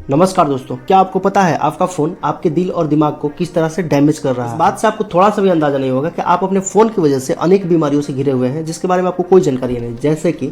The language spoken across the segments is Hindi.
नमस्कार दोस्तों, क्या आपको पता है आपका फोन आपके दिल और दिमाग को किस तरह से डैमेज कर रहा है। इस बात से आपको थोड़ा सा भी अंदाजा नहीं होगा कि आप अपने फोन की वजह से अनेक बीमारियों से घिरे हुए हैं जिसके बारे में आपको कोई जानकारी नहीं, जैसे कि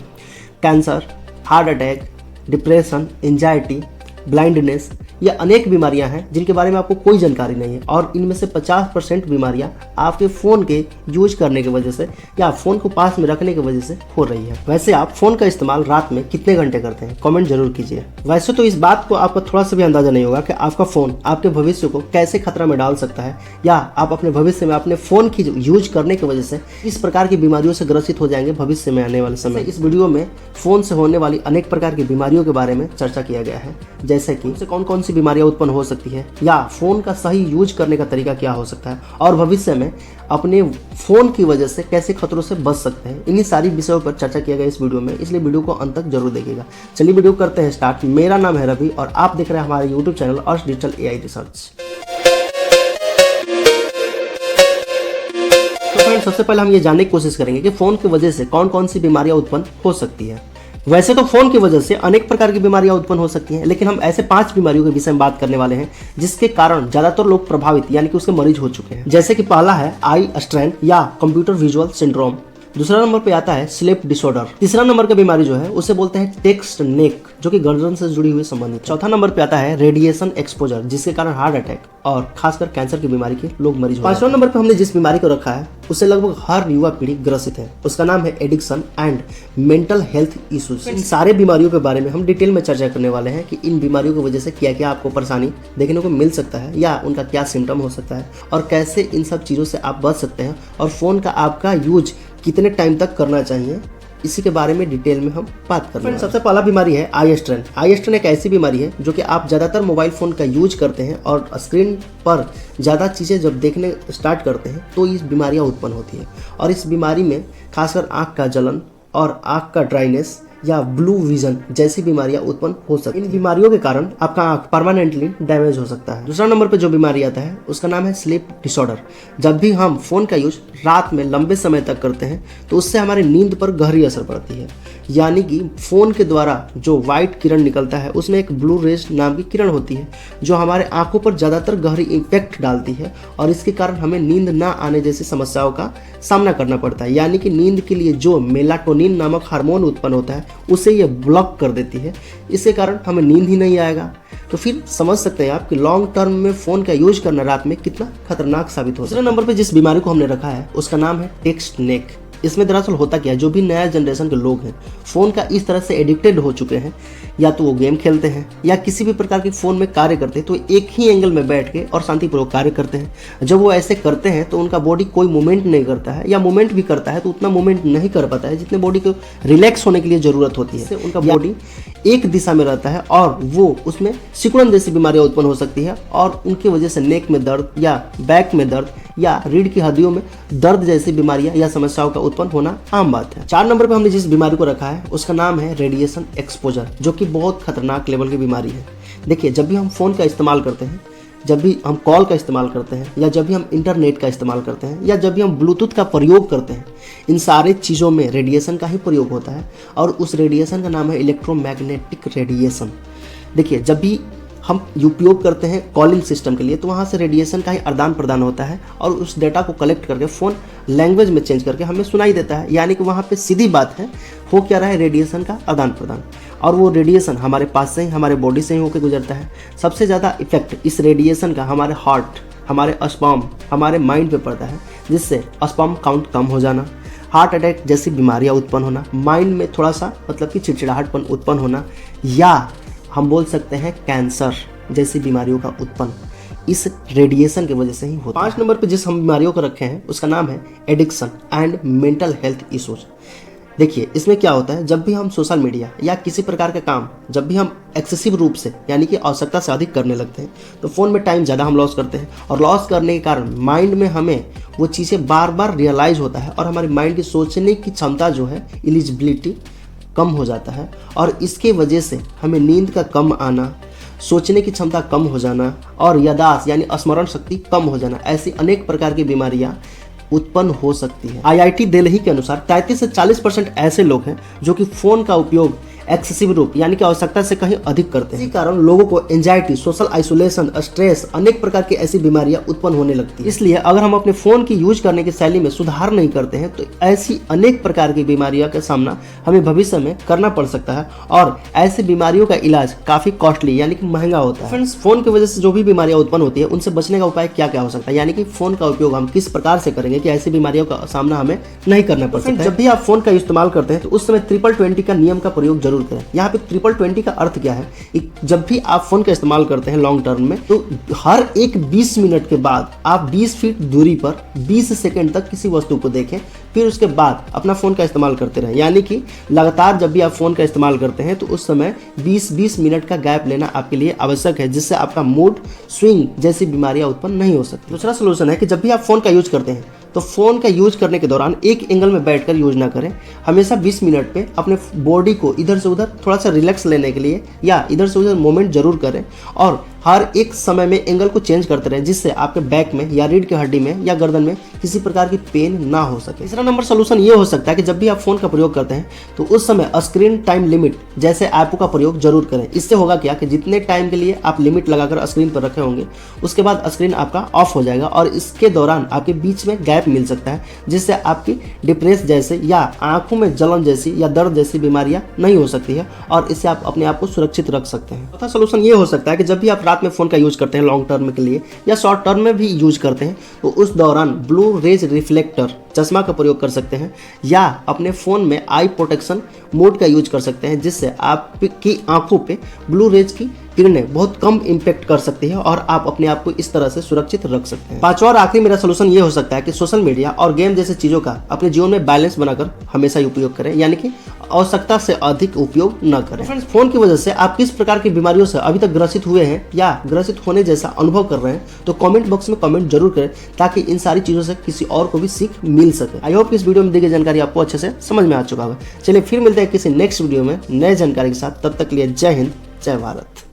cancer, heart attack, depression, anxiety, blindness. ये अनेक बीमारियां हैं जिनके बारे में आपको कोई जानकारी नहीं है और इनमें से 50% बीमारियां आपके फ़ोन के यूज करने की वजह से या फ़ोन को पास में रखने की वजह से हो रही है। वैसे आप फ़ोन का इस्तेमाल रात में कितने घंटे करते हैं, कमेंट जरूर कीजिए। वैसे तो इस बात को आपको थोड़ा सा भी अंदाजा नहीं होगा कि आपका फ़ोन आपके भविष्य को कैसे खतरा में डाल सकता है या आप अपने भविष्य में अपने फ़ोन की यूज करने की वजह से इस प्रकार की बीमारियों से ग्रसित हो जाएंगे भविष्य में आने वाले समय। इस वीडियो में फ़ोन से होने वाली अनेक प्रकार की बीमारियों के बारे में चर्चा किया गया है, जैसे कि कौन कौन सी बीमारियां उत्पन्न हो सकती है या फोन का सही यूज करने का तरीका क्या हो सकता है और भविष्य में अपने फोन की वजह से कैसे खतरों से बच सकते हैं। इन्हीं सारी विषयों पर चर्चा किया गया इस वीडियो में, इसलिए वीडियो को अंत तक जरूर देखिएगा। चलिए वीडियो करते हैं स्टार्ट। मेरा नाम है रवि और आप देख रहे हैं हमारे यूट्यूब चैनल अर्श डिजिटल AI रिसर्च। तो फ्रेंड्स, सबसे पहले हम ये जानने की कोशिश करेंगे कि फोन की वजह से कौन कौन सी बीमारियां उत्पन्न हो सकती है। वैसे तो फोन की वजह से अनेक प्रकार की बीमारियां उत्पन्न हो सकती हैं, लेकिन हम ऐसे 5 बीमारियों के विषय में बात करने वाले हैं जिसके कारण ज्यादातर लोग प्रभावित यानी कि उसके मरीज हो चुके हैं। जैसे कि पहला है आई स्ट्रेन या कंप्यूटर विजुअल सिंड्रोम। दूसरा नंबर पे आता है स्लीप डिसऑर्डर। तीसरा नंबर का बीमारी जो है उसे बोलते हैं टेक्स्ट नेक, जो कि गर्दन से जुड़ी हुई संबंधित। चौथा नंबर पे आता है रेडिएशन एक्सपोजर, जिसके कारण हार्ट अटैक और खासकर कैंसर की बीमारी के लोग मरीज। पांचवा नंबर पे हमने जिस बीमारी को रखा है उससे लगभग हर युवा पीढ़ी ग्रसित है, उसका नाम है addiction and mental health issues. इन सारे बीमारियों के बारे में हम डिटेल में चर्चा करने वाले हैं कि इन बीमारियों की वजह से क्या क्या आपको परेशानी देखने को मिल सकता है या उनका क्या सिम्टम हो सकता है और कैसे इन सब चीज़ों से आप बच सकते हैं और फोन का आपका यूज कितने टाइम तक करना चाहिए, इसी के बारे में डिटेल में हम बात करते हैं। सबसे पहला बीमारी है आई स्ट्रेन। आई स्ट्रेन एक ऐसी बीमारी है जो कि आप ज़्यादातर मोबाइल फ़ोन का यूज करते हैं और स्क्रीन पर ज़्यादा चीज़ें जब देखने स्टार्ट करते हैं तो इस बीमारियां उत्पन्न होती हैं और इस बीमारी में खासकर आँख का जलन और आँख का ड्राइनेस या ब्लू विजन जैसी बीमारियां उत्पन्न हो सकती हैं। इन बीमारियों के कारण आपका आँख परमानेंटली डैमेज हो सकता है। दूसरा नंबर पे जो बीमारी आता है उसका नाम है स्लीप डिसऑर्डर। जब भी हम फोन का यूज रात में लंबे समय तक करते हैं तो उससे हमारी नींद पर गहरी असर पड़ती है, यानी कि फोन के द्वारा जो व्हाइट किरण निकलता है उसमें एक ब्लू रेज नाम की किरण होती है जो हमारे आंखों पर ज़्यादातर गहरी इम्पैक्ट डालती है और इसके कारण हमें नींद ना आने जैसी समस्याओं का सामना करना पड़ता है। यानी कि नींद के लिए जो मेलाटोनिन नामक हार्मोन उत्पन्न होता है उसे ये ब्लॉक कर देती है, इसके कारण हमें नींद ही नहीं आएगा। तो फिर समझ सकते हैं आप कि लॉन्ग टर्म में फ़ोन का यूज करना रात में कितना खतरनाक साबित हो सकता है। दूसरे नंबर पे जिस बीमारी को हमने रखा है उसका नाम है टेक्स्ट नेक। इसमें दरअसल होता क्या है, जो भी नया जनरेशन के लोग हैं फ़ोन का इस तरह से एडिक्टेड हो चुके हैं, या तो वो गेम खेलते हैं या किसी भी प्रकार के फ़ोन में कार्य करते हैं तो एक ही एंगल में बैठ के और शांतिपूर्वक कार्य करते हैं। जब वो ऐसे करते हैं तो उनका बॉडी कोई मूवमेंट नहीं करता है या मूवमेंट भी करता है तो उतना मूवमेंट नहीं कर पाता है जितने बॉडी को रिलैक्स होने के लिए ज़रूरत होती है। उनका बॉडी एक दिशा में रहता है और वो उसमें सिकुड़न जैसी बीमारियां उत्पन्न हो सकती है और उनकी वजह से नेक में दर्द या बैक में दर्द या रीढ़ की हड्डियों में दर्द जैसी बीमारियां या समस्याओं का उत्पन्न होना आम बात है। 4 नंबर पर हमने जिस बीमारी को रखा है उसका नाम है रेडिएशन एक्सपोजर, जो कि बहुत खतरनाक लेवल की बीमारी है। देखिए, जब भी हम फ़ोन का इस्तेमाल करते हैं, जब भी हम कॉल का इस्तेमाल करते हैं या जब भी हम इंटरनेट का इस्तेमाल करते हैं या जब भी हम ब्लूटूथ का प्रयोग करते हैं, इन सारे चीज़ों में रेडिएशन का ही प्रयोग होता है और उस रेडिएशन का नाम है इलेक्ट्रोमैग्नेटिक रेडिएशन। देखिए, जब भी हम उपयोग करते हैं कॉलिंग सिस्टम के लिए तो वहाँ से रेडिएशन का ही आदान प्रदान होता है और उस डेटा को कलेक्ट करके फ़ोन लैंग्वेज में चेंज करके हमें सुनाई देता है। यानी कि वहाँ पे सीधी बात है, हो क्या रहा है, रेडिएशन का आदान प्रदान, और वो रेडिएशन हमारे पास से ही, हमारे बॉडी से ही होकर गुजरता है। सबसे ज़्यादा इफेक्ट इस रेडिएशन का हमारे हार्ट, हमारे स्पर्म, हमारे माइंड पे पड़ता है, जिससे स्पर्म काउंट कम हो जाना, हार्ट अटैक जैसी बीमारियाँ उत्पन्न होना, माइंड में थोड़ा सा मतलब कि चिड़चिड़ाहटपन उत्पन्न होना, या हम बोल सकते हैं कैंसर जैसी बीमारियों का उत्पन्न इस रेडिएशन की वजह से ही होता है। 5 नंबर पे जिस हम बीमारियों को रखे हैं उसका नाम है addiction and mental health issues. देखिए, इसमें क्या होता है, जब भी हम सोशल मीडिया या किसी प्रकार का काम जब भी हम एक्सेसिव रूप से यानी कि आवश्यकता से अधिक करने लगते हैं तो फ़ोन में टाइम ज़्यादा हम लॉस करते हैं और लॉस करने के कारण माइंड में हमें वो चीज़ें बार बार रियलाइज़ होता है और हमारे माइंड की सोचने की क्षमता जो है, एलिजिबिलिटी कम हो जाता है और इसके वजह से हमें नींद का कम आना, सोचने की क्षमता कम हो जाना और याददाश्त यानी स्मरण शक्ति कम हो जाना, ऐसी अनेक प्रकार की बीमारियां उत्पन्न हो सकती है। IIT दिल्ली के अनुसार 33 से 40% ऐसे लोग हैं जो कि फ़ोन का उपयोग एक्सेसिव रूप यानी कि आवश्यकता से कहीं अधिक करते हैं। इसी कारण लोगों को एंजाइटी, सोशल आइसोलेशन, स्ट्रेस, अनेक प्रकार की ऐसी बीमारियां उत्पन्न होने लगती है। इसलिए अगर हम अपने फोन की यूज करने की शैली में सुधार नहीं करते हैं तो ऐसी अनेक प्रकार की बीमारियों का सामना हमें भविष्य में करना पड़ सकता है और ऐसी बीमारियों का इलाज काफी कॉस्टली यानी कि महंगा होता है। फ्रेंड्स, फोन की वजह से जो भी बीमारियां उत्पन्न होती है उनसे बचने का उपाय क्या क्या हो सकता है, यानी कि फोन का उपयोग हम किस प्रकार से करेंगे कि ऐसी बीमारियों का सामना हमें नहीं करना पड़ सकता है। जब भी आप फोन का इस्तेमाल करते हैं तो उस समय 20-20 का नियम का प्रयोग जरूर करें। यहाँ पे 20-20 का अर्थ क्या है, जब भी आप फोन का इस्तेमाल करते हैं लॉन्ग टर्म में तो हर एक 20 मिनट के बाद आप 20 फीट दूरी पर 20 सेकंड तक किसी वस्तु को देखें, फिर उसके बाद अपना फोन का इस्तेमाल करते रहें। यानी कि लगातार जब भी आप फोन का इस्तेमाल करते हैं तो उस समय 20-20 मिनट का गैप लेना आपके लिए आवश्यक है, जिससे आपका मूड स्विंग जैसी बीमारियां उत्पन्न नहीं हो सकती। दूसरा सलूशन है कि जब भी आप फोन का यूज करते हैं तो फोन का यूज करने के दौरान एक एंगल में बैठकर यूज ना करें। हमेशा 20 मिनट पे अपने बॉडी को इधर से उधर थोड़ा सा रिलैक्स लेने के लिए या इधर से उधर मूवमेंट जरूर करें और हर एक समय में एंगल को चेंज करते रहें, जिससे आपके बैक में या रीढ़ की हड्डी में या गर्दन में किसी प्रकार की पेन ना हो सके। तीसरा नंबर सोल्यूशन ये हो सकता है कि जब भी आप फोन का प्रयोग करते हैं तो उस समय स्क्रीन टाइम लिमिट जैसे ऐपों का प्रयोग जरूर करें। इससे होगा क्या कि जितने टाइम के लिए आप लिमिट लगाकर स्क्रीन पर रखे होंगे उसके बाद स्क्रीन आपका ऑफ हो जाएगा और इसके दौरान आपके बीच में गैप मिल सकता है, जिससे आपकी डिप्रेस जैसे या आंखों में जलन जैसी या दर्द जैसी बीमारियां नहीं हो सकती है और इससे आप अपने आप को सुरक्षित रख सकते हैं। चौथा सोल्यूशन ये हो सकता है कि जब भी आप रात में फोन का यूज करते हैं लॉन्ग टर्म के लिए या शॉर्ट टर्म में भी यूज करते हैं तो उस दौरान ब्लू रेज रिफ्लेक्टर चश्मा का प्रयोग कर सकते हैं या अपने फोन में आई प्रोटेक्शन मोड का यूज कर सकते हैं, जिससे आपकी आंखों पे ब्लू रेज की किरणें बहुत कम इम्पैक्ट कर सकती है और आप अपने आप को इस तरह से सुरक्षित रख सकते हैं। पांचवा और आखिरी मेरा सोल्यूशन ये हो सकता है कि सोशल मीडिया और गेम जैसे चीजों का अपने जीवन में बैलेंस बनाकर हमेशा उपयोग करें, यानी कि आवश्यकता से अधिक उपयोग न करें। फ्रेंड्स, फोन की वजह से आप किस प्रकार की बीमारियों से अभी तक ग्रसित हुए हैं या ग्रसित होने जैसा अनुभव कर रहे हैं तो कमेंट बॉक्स में कमेंट जरूर करें, ताकि इन सारी चीजों से किसी और को भी सीख मिल सके। आई होप इस वीडियो में दी गई जानकारी आपको अच्छे से समझ में आ चुका होगा। चलिए फिर मिलते हैं किसी नेक्स्ट वीडियो में नए जानकारी के साथ। तब तक के लिए जय हिंद, जय भारत।